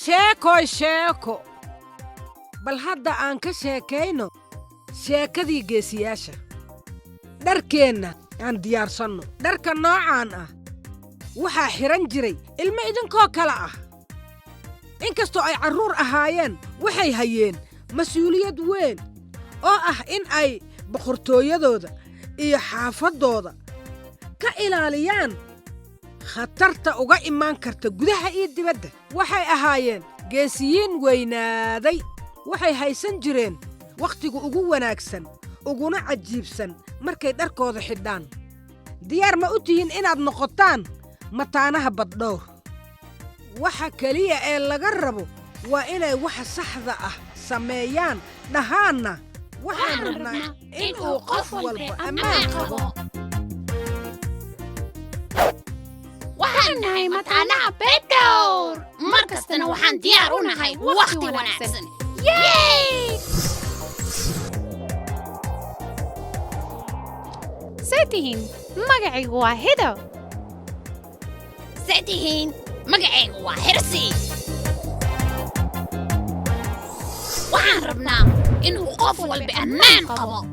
sheeko bal hadda aan ka sheekayno sheekadii geesiyaasha dharkeenna aan diyaarsanno dharka noocaan ah waxaa xiran jiray ilmo idinkoo kale ah inkastoo ay carruur ahaayeen waxay hayeen mas'uuliyad weyn oo ah in ay boqortooyadooda iyo xaafaddooda ka ilaaliyaan khatarta uga imaan karta gudaha iyo dibadda waxay ahaayeen geesiyiin weynaaday waxay haysan jireen wakhtiga ugu wanaagsan uguna cajiibsan markay dharkooda xidhaan diyaar ma u tihiin inaad noqotaan mataanaha baddhowr waxa keliya ee laga rabo waa inay waxa saxda ah sameeyaan dhahaanna waxaan rabnaa inuu qof walba ammaan qabo waxaan nahay mataanaha baddhowr mar kastana waxaan diyaar u nahay wakhti wanaagsan ساتهين مقعي واحدة ساتهين مقعي وحرسي وحان ربنا إنه قفل بأمان قبو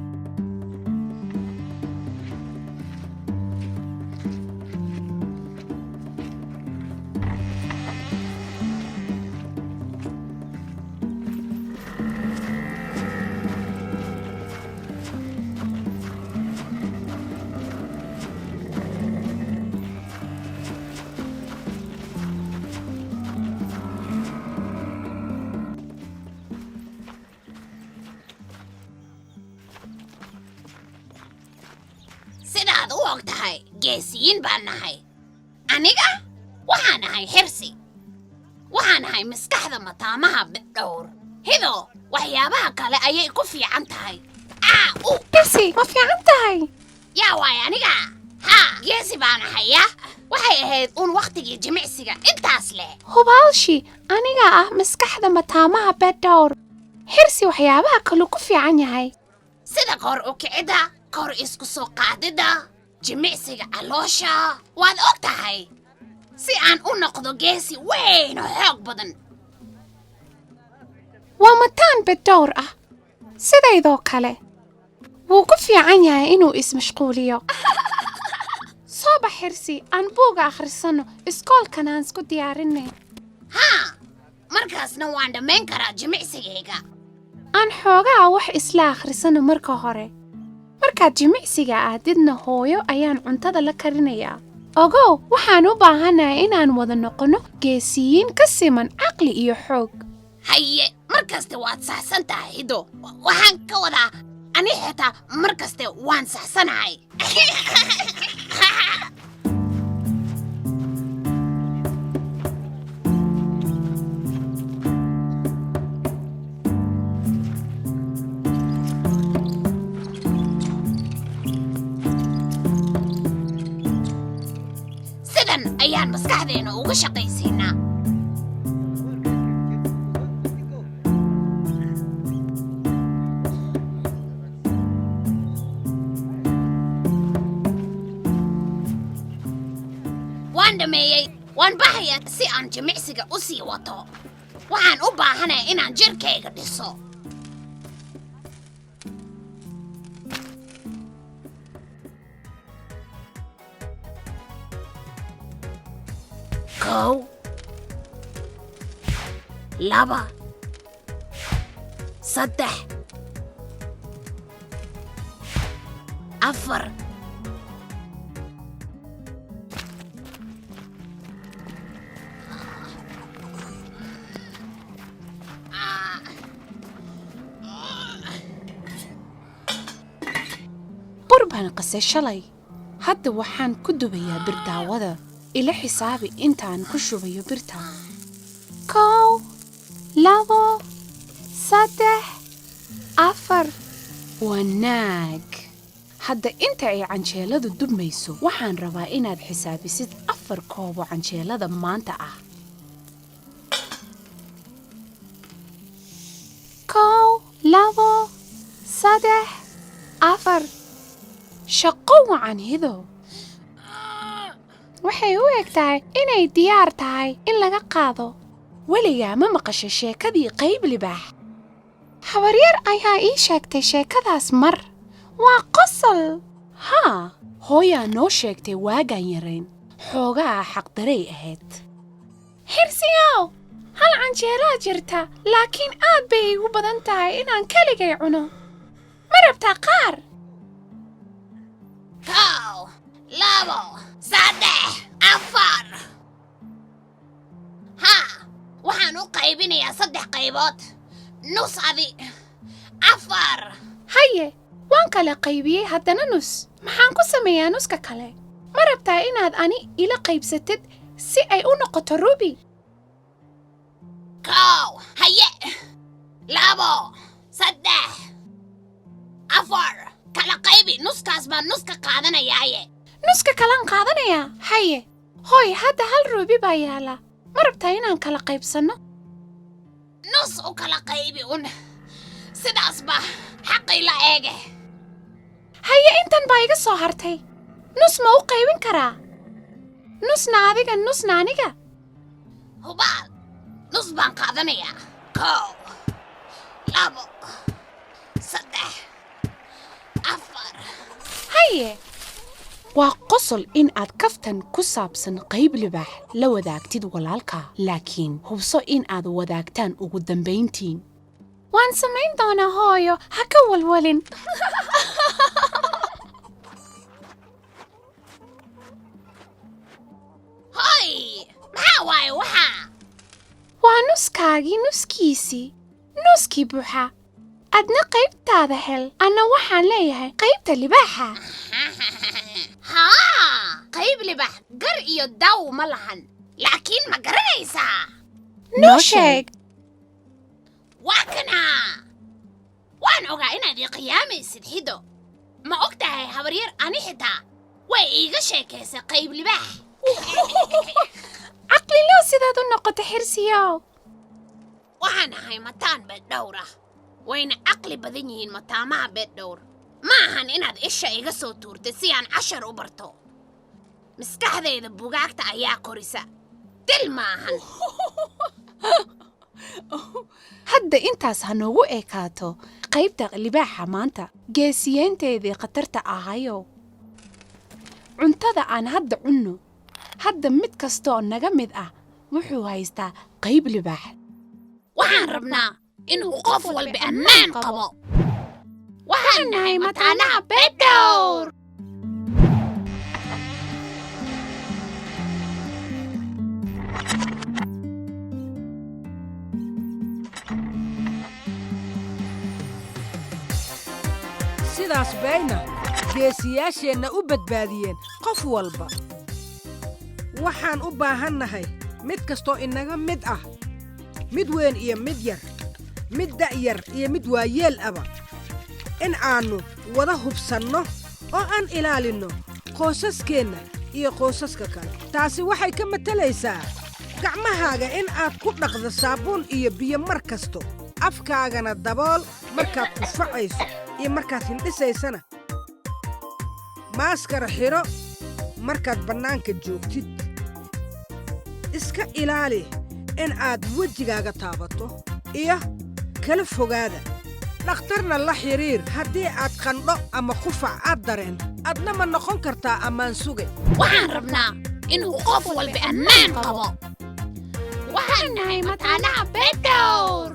sidaad u og tahay geesiyiin baan nahay aniga waxaan nahay xirsi waxaan nahay maskaxda mataamaha baddhowr hido waxyaabaha kale ayay ku fiican tahay حرسي ما في عندهاي yaa waay aniga haa geesi baan ahaya waxay ahayd uun wakhtigii jimicsiga intaas leh هبالشي أنا مسكحة متامها بدور حرسي وحيابها كله كفي عنيهاي sida kor u kicida kor isku soo qaadida jimicsiga caloosha waad og tahay si aan u noqdo geesi weyn oo xoog badan ومتان بدور سيدا ذو كله وكفي عنيهاي إنو مشغوليو صباح حرسي أن بوغا آخر السنة إسكول كانان سكو دياريني haa markaasna waan dhammayn karaa jimicsigayga aan xoogaa wax isla akhrisano marka hore markaad jimicsiga aadidna hooyo ayaan cuntada la karinayaa ogow waxaan u baahanahay inaan wada noqono geesiyiin ka siman caqli iyo xoog haye markaste waad saxsan tahay hido waxaan ka wadaa ani xitaa markaste waan saxsanahay sidan ayaan maskaxdeena uga shaqaysiinaa waan dhameeyey waan baxayaa si aan jimicsiga u sii wato waxaan u baahanahay inaan jirkayga dhiso kow laba saddex afar burbaan qasay shalay hadda waxaan ku dubayaa birdaawada ila xisaabi intaan ku shubayo birtaa kow labo saddex afar wanaag hadda inta ay canjeeladu dubmayso waxaan rabaa inaad xisaabisid 4 koobo canjeelada maanta ah kow labo saddex afar shaqo wacan hido waxay u eg tahay inay diyaar tahay in laga qaado weligaa ma maqashay sheekadii qayb libaax habaryar ayaa ii sheegtay sheekadaas mar waa qosol haa hooyaa noo sheegtay waagaan yarayn xoogaa xaqdaray ahayd xirsiyow hal canjeelaa jirta laakiin aad bay igu badan tahay inaan keligay cuno ma rabtaa qaar 1 2 3 4 haa waxaan u qaybinayaa 3 qaybood nus adi 4 haye waan kala qaybiyey haddana nus maxaan ku sameeyaa nuska kale ma rabtaa inaad ani ila qaybsatid si ay u noqoto rubi haye 2 3 4 kala qaybi nuskaas baan nuska qaadanayaaye nuska kalaan qaadanayaa haye hooy hadda hal rubi baa yaala ma rabtaa inaan kala qaybsanno nus u kala qaybi un sidaas baa xaqii la eege haye intan baa iga soo hartay nus ma u qaybin karaa nusna adiga nusna aniga hubaal nus baan qaadanayaa 1 2 3 4 haye waa qosol in aad kaftan ku saabsan qayb libaax la wadaagtid walaalka laakiin hubso in aad wadaagtaan ugu dambayntiin waan samayn doonaa hooyo ha ka walwalin hoy maxaa waaye waxaa waa nuskaagii nuskiisii nuskii buuxa adna qaybtaada hel anna waxaan leeyahay qaybta libaaxa haa qayb libaax gar iyo daw ma lahan laakiin ma garanaysaa noo sheeg waa kana waan ogaa inaad ii qiyaamaysid hido ma og tahay habaryar ani xitaa way iiga sheekaysay qayb libaax caqliloo sidaad u noqota xirsiyow waxaan ahay mataan beeddhowr ah wayna caqli badan yihiin mataamaha beeddhowr ma ahan inaad isha iga soo tuurtay si aan cashar u barto maskaxdayda bugaagta ayaa korisa dil ma ahan hadda intaas ha noogu ekaato qaybta libaaxa maanta geesiyeentaydii khatarta ahayow cuntada aan hadda cunno hadda mid kastoo naga mid ah wuxuu haystaa qayb libaax waxaan rabnaa inuu qof walba ammaan qabo waxaan nahay mataanaha beeddhowr sidaas bayna geesiyaasheenna u badbaadiyeen qof walba waxaan u baahannahay mid kastoo inaga mid ah mid weyn iyo mid yar mid da'yar iyo mid waayeel aba in aannu wada hubsanno oo aan ilaalinno qoysaskeenna iyo qoysaska kale taasi waxay ka matalaysaa gacmahaaga in aad ku dhaqdo saabuun iyo biyo mar kasto afkaagana dabool markaad kufacayso iyo markaad hindhisaysana maaskara xidho markaad bannaanka joogtid iska ilaali in aad wejigaaga taabato iyo kala fogaada dhakhtarna la xidhiir haddii aad qandho ama qufac aad dareen adna ma noqon kartaa ammaan suge waxaan rabnaa inuu qof walba ammaan qabo waxaan nahay mataanaha beeddhowr